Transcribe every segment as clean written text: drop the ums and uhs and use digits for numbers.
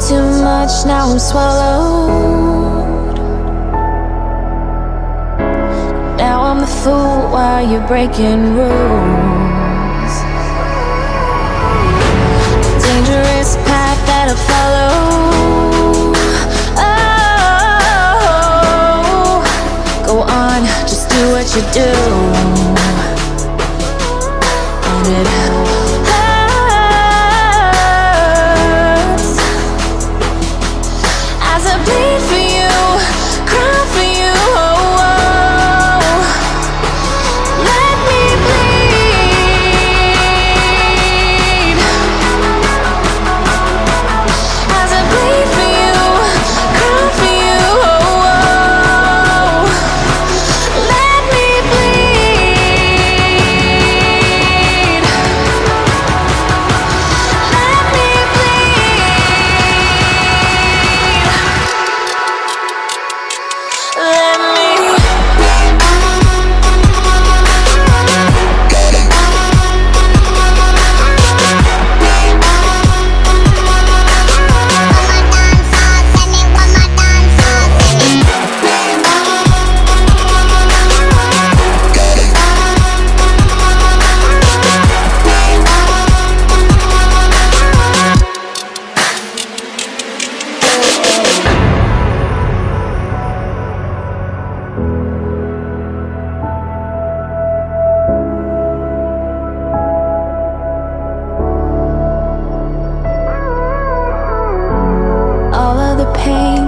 too much, now I'm swallowed. Now I'm the fool while you're breaking rules. Dangerous path that I follow. Oh, go on, just do what you do. And it bleed for you, cry for you, oh, oh. Let me bleed. As I bleed for you, cry for you, oh, oh. Let me bleed. Let me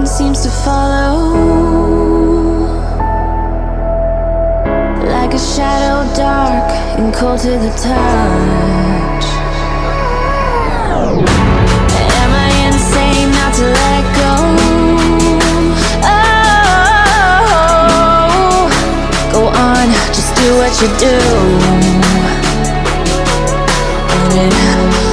seems to follow like a shadow, dark and cold to the touch. Am I insane not to let go? Oh, go on, just do what you do. And it